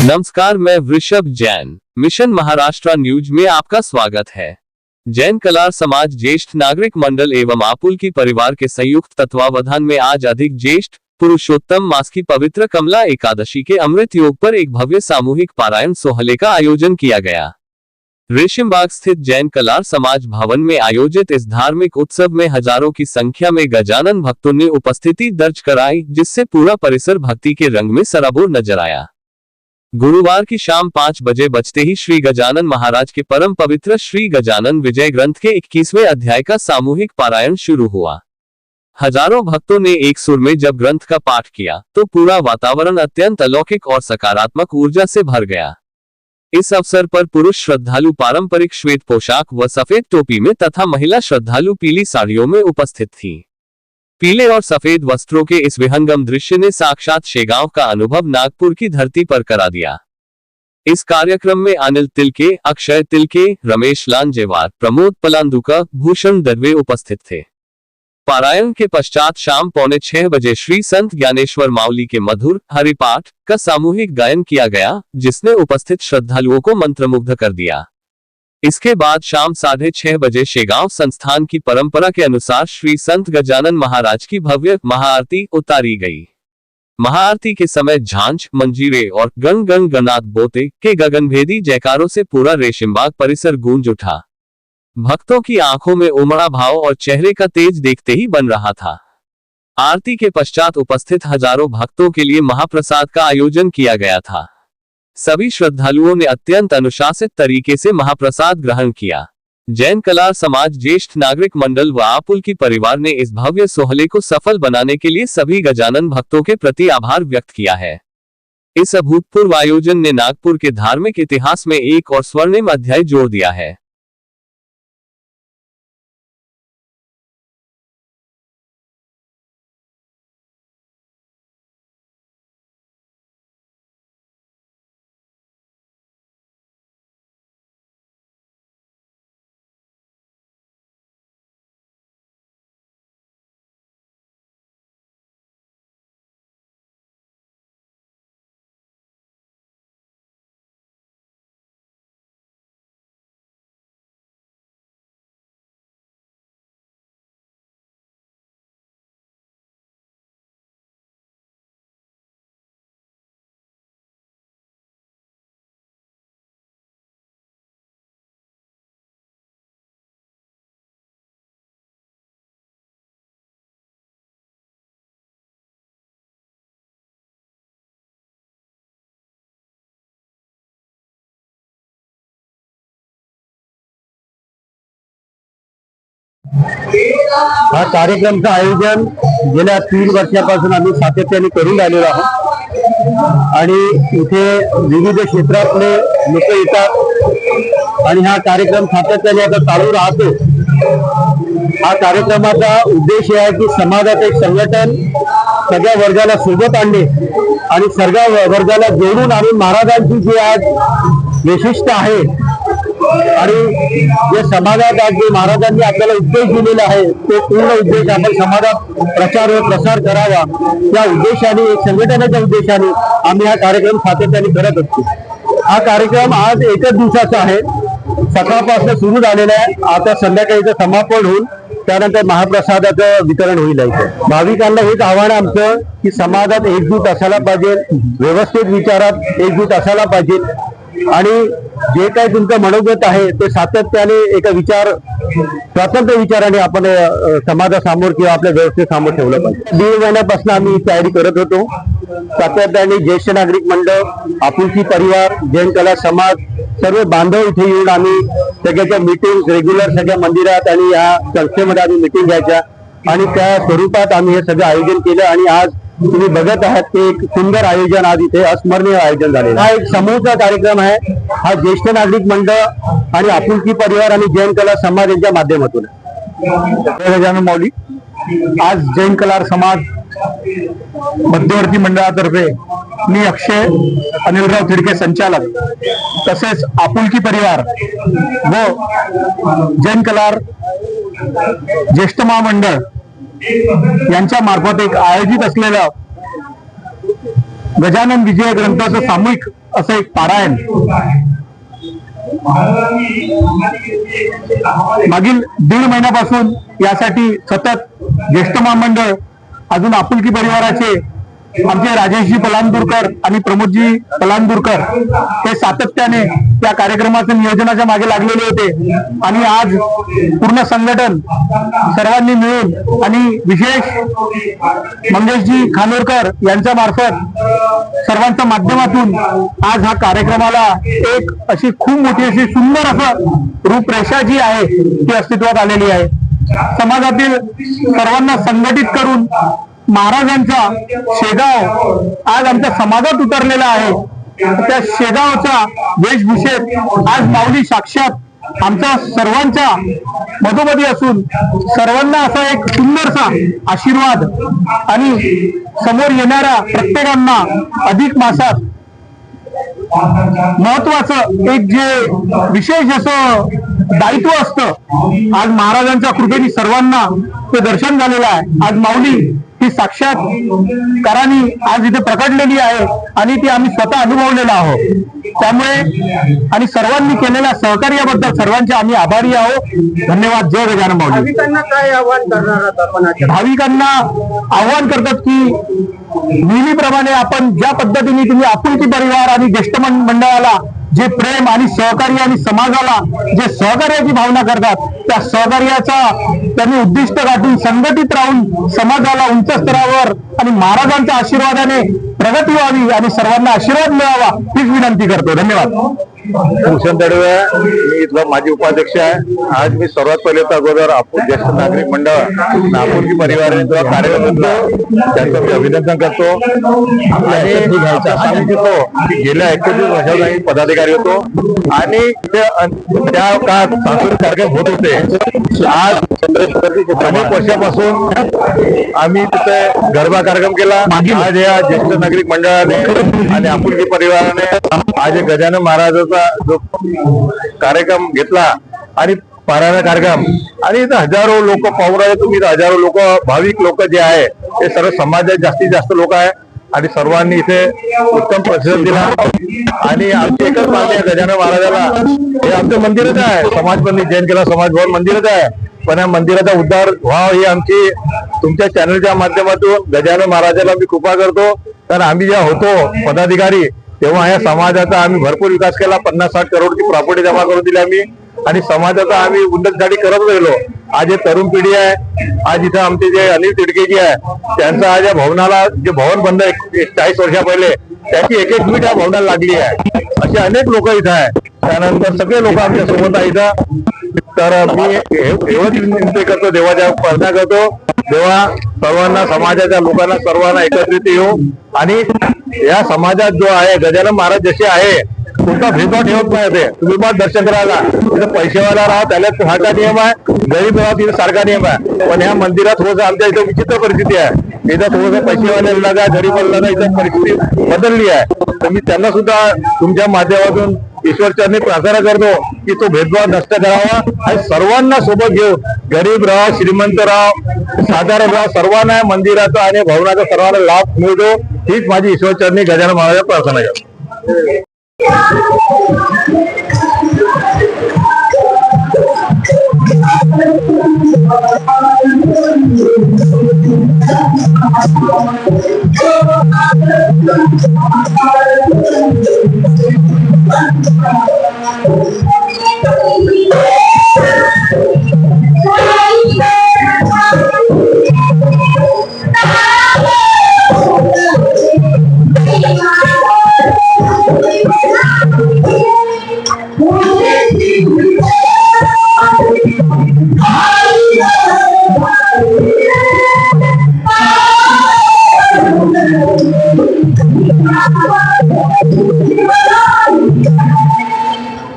नमस्कार, मैं वृषभ जैन। मिशन महाराष्ट्र न्यूज में आपका स्वागत है। जैन कलार समाज ज्येष्ठ नागरिक मंडल एवं आपुलकी परिवार के संयुक्त तत्वावधान में आज अधिक ज्येष्ठ पुरुषोत्तम मास की पवित्र कमला एकादशी के अमृत योग पर एक भव्य सामूहिक पारायण सोहले का आयोजन किया गया। रेशिमबाग स्थित जैन कलार समाज भवन में आयोजित इस धार्मिक उत्सव में हजारों की संख्या में गजानन भक्तों ने उपस्थिति दर्ज कराई, जिससे पूरा परिसर भक्ति के रंग में सराबोर नजर आया। गुरुवार की शाम 5 बजे बजते ही श्री गजानन महाराज के परम पवित्र श्री गजानन विजय ग्रंथ के 21वें अध्याय का सामूहिक पारायण शुरू हुआ। हजारों भक्तों ने एक सुर में जब ग्रंथ का पाठ किया तो पूरा वातावरण अत्यंत अलौकिक और सकारात्मक ऊर्जा से भर गया। इस अवसर पर पुरुष श्रद्धालु पारंपरिक श्वेत पोशाक व सफेद टोपी में तथा महिला श्रद्धालु पीली साड़ियों में उपस्थित थी। पीले और सफेद वस्त्रों के इस विहंगम दृश्य ने साक्षात शेगांव का अनुभव नागपुर की धरती पर करा दिया। इस कार्यक्रम में अनिल तिलके, अक्षय तिलके, रमेश लांजेवार, प्रमोद पलांदुका, भूषण दर्वे उपस्थित थे। पारायण के पश्चात शाम 5:45 बजे श्री संत ज्ञानेश्वर मावली के मधुर हरिपाठ का सामूहिक गायन किया गया, जिसने उपस्थित श्रद्धालुओं को मंत्रमुग्ध कर दिया। इसके बाद शाम 6:30 बजे शेगांव संस्थान की परंपरा के अनुसार श्री संत गजानन महाराज की भव्य महाआरती उतारी गई। महाआरती के समय झांझ, मंजीरे और गण गण गणात बोते के गगनभेदी जयकारों से पूरा रेशिमबाग परिसर गूंज उठा। भक्तों की आंखों में उमड़ा भाव और चेहरे का तेज देखते ही बन रहा था। आरती के पश्चात उपस्थित हजारों भक्तों के लिए महाप्रसाद का आयोजन किया गया था। सभी श्रद्धालुओं ने अत्यंत अनुशासित तरीके से महाप्रसाद ग्रहण किया। जैन कलार समाज ज्येष्ठ नागरिक मंडल व आपुलकी परिवार ने इस भव्य सोहले को सफल बनाने के लिए सभी गजानन भक्तों के प्रति आभार व्यक्त किया है। इस अभूतपूर्व आयोजन ने नागपुर के धार्मिक इतिहास में एक और स्वर्णिम अध्याय जोड़ दिया है। हा कार्यक्रमचं आयोजन गेल्या 3 वर्षापासून आम्ही सातत्याने करून राहिलेलो आहोत आणि इथे विविध क्षेत्रातले लोक येतात आणि हा कार्यक्रम सातत्याने आता चालू राहतो। हा कार्यक्रमाचा उद्देश आहे की समाजात एक संघटन सगळ्या वर्गाला सोबत आणणे आणि सगळ्या वर्गाला जोडून आणि महाराजांची जी आज विशिष्ट आहे आणि जे समाजात आज जे महाराजांनी आपल्याला उद्देश दिलेला आहे तो पूर्ण उद्देश आपण समाजात प्रचार व प्रसार करावा या उद्देशाने एक संघटनेच्या उद्देशाने आम्ही हा कार्यक्रम सातत्याने करत असतो। हा कार्यक्रम आज एकच दिवसाचा आहे, सकाळपासून सुरू झालेला आहे। आता संध्याकाळीचं समापन होऊन त्यानंतर महाप्रसादाचं वितरण होईल। भाविकांना हेच आव्हान आमचं की समाजात एकजूट असायला पाहिजे, व्यवस्थित विचारात एकजूट असायला पाहिजे आणि जे काही तुमचं मनोगत आहे ते सातत्याने एक विचार स्वतंत्र विचाराने आपण समाजासमोर किंवा आपल्या व्यवस्थेसमोर ठेवलं पाहिजे। 1.5 महिन्यापासून आम्ही तयारी करत होतो। सातत्याने ज्येष्ठ नागरिक मंडळ, आपुलकी परिवार, जैन कला समाज सर्व बांधव इथे येऊन आम्ही सगळ्याच्या मीटिंग रेग्युलर सगळ्या मंदिरात आणि या संस्थेमध्ये आम्ही मीटिंग घ्यायच्या आणि त्या स्वरूपात आम्ही हे सगळं आयोजन केलं आणि आज तुम्ही बघत आहात की एक सुंदर आयोजन आज इथे अस्मरणीय आयोजन झालेलं आहे। हा एक समूहचा कार्यक्रम आहे। हा ज्येष्ठ नागरिक मंडळ आणि आपुलकी परिवार आणि जैन कला समाज यांच्या माध्यमातून गजानन माऊली आज जैन कलार समाज मध्यवर्ती मंडळातर्फे मी अक्षय अनिलराव तिडके संचालक तसेच आपुलकी परिवार व जैन कलार ज्येष्ठ महामंडळ यांच्या मार्फत एक आयोजित असलेलं गजानन विजय ग्रंथाचं सामूहिक असं एक पारायण मागील 1.5 महिन्यापासून यासाठी सतत ज्येष्ठ महामंडळ अजून आपुलकी परिवाराचे आमचे राजेशजी पलांदूरकर आणि प्रमोदजी पलांदूरकर हे सातत्याने या कार्यक्रमाच्या नियोजनाच्या मागे लागलेले होते आणि आज पूर्ण संघटन सर्वांनी मिळून आणि विशेष मंगेशजी खानोरकर यांच्या मार्फत सर्वांच्या माध्यमातून आज हा कार्यक्रमाला एक अशी खूप मोठी अशी सुंदर असं रूपरेषा जी आहे ती अस्तित्वात आलेली आहे. समाजातील सर्वांना संघटित करून महाराजांचा शेगाव आज आमच्या समाजात उतरलेला आहे. त्या शेगावच्या वेशभूषेत आज माऊली साक्षात आमच्या सर्वांच्या मधोमधी असून सर्वांना असा एक सुंदरसा आशीर्वाद आणि समोर येणाऱ्या प्रत्येकांना अधिक मासात महत्वाचं एक जे विशेष असं दायित्व असतं आज महाराजांच्या कृपेने सर्वांना ते दर्शन झालेलं आहे. आज माऊली ही साक्षात करानी आज इथे प्रकटलेली आहे आणि ती आम्ही स्वतः अनुभवलेला आहोत. त्यामुळे आणि सर्वांनी केलेल्या सहकार्याबद्दल सर्वांचे आम्ही आभारी आहोत. धन्यवाद. जय गजानन माऊली. भाविकांना काय आव्हान करणार आहात आपण? भाविकांना आव्हान करतात की नेहमीप्रमाणे आपण ज्या पद्धतीने तुम्ही आपुलकी परिवार आणि ज्येष्ठ मंडळाला जे प्रेम आणि सहकार्य आणि समाजाला जे सहकार्याची भावना करतात त्या सहकार्याचा त्यांनी उद्दिष्ट गाठून संघटित राहून समाजाला उंच स्तरावर आणि महाराजांच्या आशीर्वादाने प्रगती व्हावी आणि सर्वांना आशीर्वाद मिळावा हीच विनंती करतो. धन्यवाद. भूषण दडवे, मी इथला माजी उपाध्यक्ष आहे. आज मी सर्वात पहिले तर अगोदर ज्येष्ठ नागरिक मंडळ आपुलकी परिवाराने जो कार्यक्रम घेतला त्यांचं मी अभिनंदन करतो आणि सांगितलो की गेल्या 21 वर्षात आम्ही पदाधिकारी होतो आणि त्या काळात सांस्कृतिक कार्यक्रम होत होते. आज अनेक वर्षापासून आम्ही तिथे गरबा कार्यक्रम केला. आज या ज्येष्ठ नागरिक मंडळाने आणि आपुलकी परिवाराने आज गजानन महाराजाचा जो कार्यक्रम घेतला आणि पारायण कार्यक्रम आणि इथं हजारो लोक पाहून राहिले तुम्ही. हजारो लोक भाविक लोक जे आहे ते सर्व समाजात जास्तीत जास्त लोक आहे आणि सर्वांनी इथे उत्तम प्रतिसाद दिला आणि आमची एकच मागणी आहे गजानन महाराजाला. हे आमचं मंदिरच आहे, समाज पण जैन केला समाज भवन मंदिरच आहे, पण या मंदिराचा उद्धार व्हावा ही आमची तुमच्या चॅनलच्या माध्यमातून गजानन महाराजाला मी कृपा करतो. कारण आम्ही जेव्हा होतो पदाधिकारी तेव्हा या समाजाचा आम्ही भरपूर विकास केला. 50-60 करोडची प्रॉपर्टी जमा करून दिली आम्ही आणि समाजाचा आम्ही उन्नतीसाठी करत गेलो. आज जे तरुण पिढी आहे, आज इथं आमचे जे अनिल तिडकेजी आहे त्यांचं आज या भवनाला जे भवन बंद 40 वर्षा पहिले त्याची एक मीठ या भवनाला लागली आहे. असे अनेक लोक इथं आहे. त्यानंतर सगळे लोक आमच्या सोबत आहे इथं. तर मी एवढंच विनंती करतो, देवाच्या प्रार्थना करतो, तेव्हा सर्वांना समाजाच्या लोकांना सर्वांना एकत्रित येऊ आणि या समाजात जो आहे गजानन महाराज जसे आहे कोणता भेदभाव ठेवत नाही. ते तुम्ही मग दर्शन करायला तिथे पैसेवाला राहा त्याला सारखा नियम आहे, गरीब राहा तिथे सारखा नियम आहे. पण या मंदिरात थोडंसं आमच्या इथं विचित्र परिस्थिती आहे. इथं थोडंसं पैसेवाल्याला काय गरीबाला इथं परिस्थिती बदलली आहे. तर मी त्यांना सुद्धा तुमच्या माध्यमातून ईश्वरचरणी प्रार्थना करतो की तो भेदभाव नष्ट करावा आणि सर्वांना सोबत घेऊन गरीब राहा श्रीमंत राहा साधारण राहा सर्वांना मंदिराचा आणि भवनाचा सर्वांना लाभ मिळतो हीच माझी ईश्वरचरणी गजानन महाराज प्रार्थना करतो.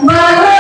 Mother!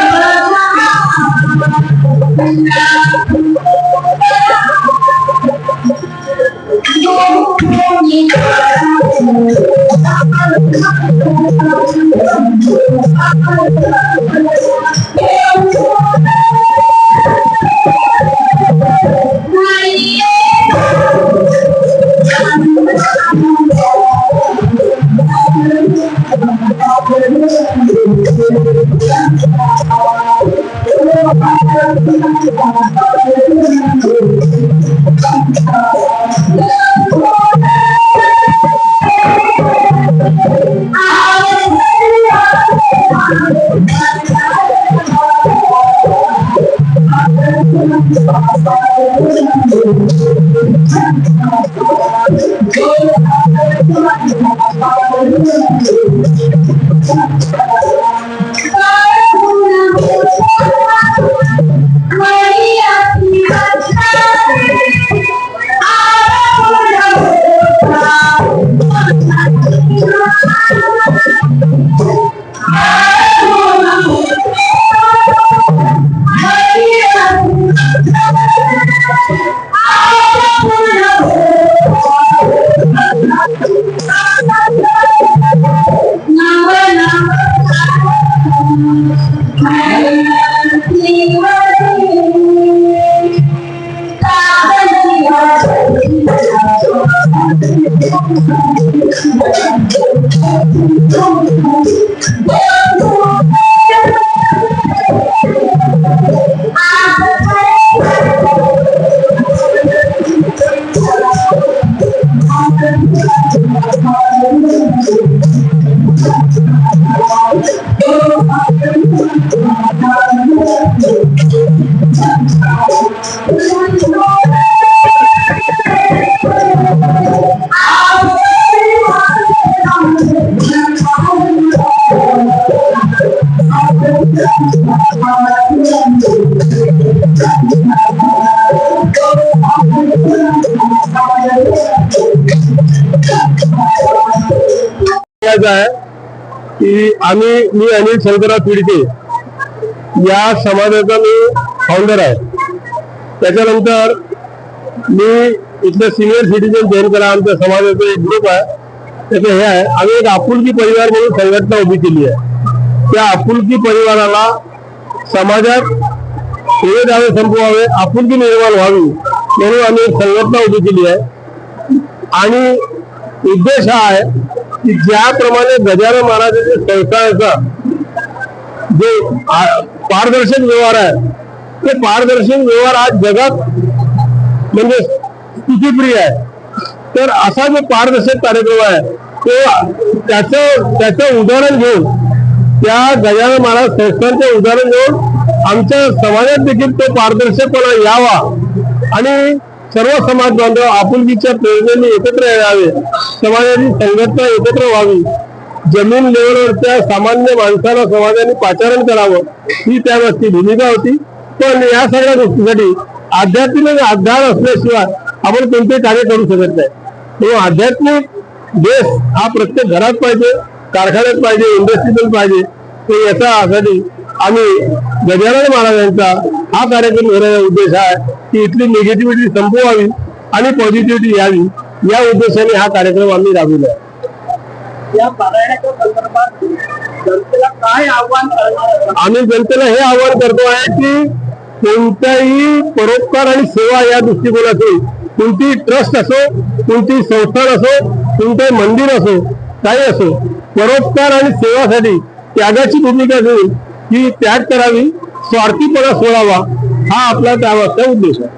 आहे की मी अनिल शंकरराव पिडके या समाजाचा मी फाउंडर आहे. त्याच्यानंतर मी इथलं सिनियर सिटीजन जॉईन करा आमच्या समाजाचा एक ग्रुप आहे. त्याचं हे आहे, आम्ही एक आपुलकी परिवार म्हणून संघटना उभी केली आहे. त्या आपुलकी परिवाराला समाजात हे दावे संपवावे, आपुलकी निर्माण व्हावी म्हणून आम्ही एक संघटना उभी केली आहे. आणि उद्देश हा आहे की ज्याप्रमाणे गजानन महाराजांच्या संस्थानाचा जे पारदर्शक व्यवहार आहे, ते पारदर्शक व्यवहार आज जगात म्हणजे स्तुतीप्रिय आहे. तर असा जो पारदर्शक कार्यक्रम आहे तो त्याचं उदाहरण घेऊन, त्या गजानन महाराज संस्थांचे उदाहरण घेऊन आमच्या समाजात देखील तो पारदर्शकपणा यावा आणि सर्व समाज बांधव आपुलकीच्या प्रेरणेने एकत्र यावे, समाजाची संघटना एकत्र व्हावी, जमीन लेवलवरच्या सामान्य माणसाला समाजाने पाचारण करावं ही त्यावेळी भूमिका होती. पण या सगळ्या गोष्टीसाठी आध्यात्मिक आधार असल्याशिवाय आपण कोणते कार्य करू शकत नाही. तेव्हा आध्यात्मिक देश हा प्रत्येक घरात पाहिजे, कारखान्यात पाहिजे, इंडस्ट्रीत पाहिजे. तर याच्यासाठी आम्ही गजानन महाराजांचा हा कार्यक्रम घेण्याचा उद्देश आहे की इथली निगेटिव्हिटी संपवावी आणि पॉझिटिव्हिटी यावी, या उद्देशाने हा कार्यक्रम आम्ही राबविला. या पारायणाच्या संदर्भात जनतेला काय आव्हान करणार? आम्ही जनतेला हे आव्हान करतो आहे की कोणत्याही परोपकार आणि सेवा या दृष्टिकोनातून, कोणती ट्रस्ट असो, कोणती संस्थान असो, कोणते मंदिर असो, काही असो, परोपकार आणि सेवासाठी त्यागाची भूमिका घेऊन ही त्याग करावी, स्वार्थीपणा सोडावा, हा आपला त्यामागचा उद्देश आहे.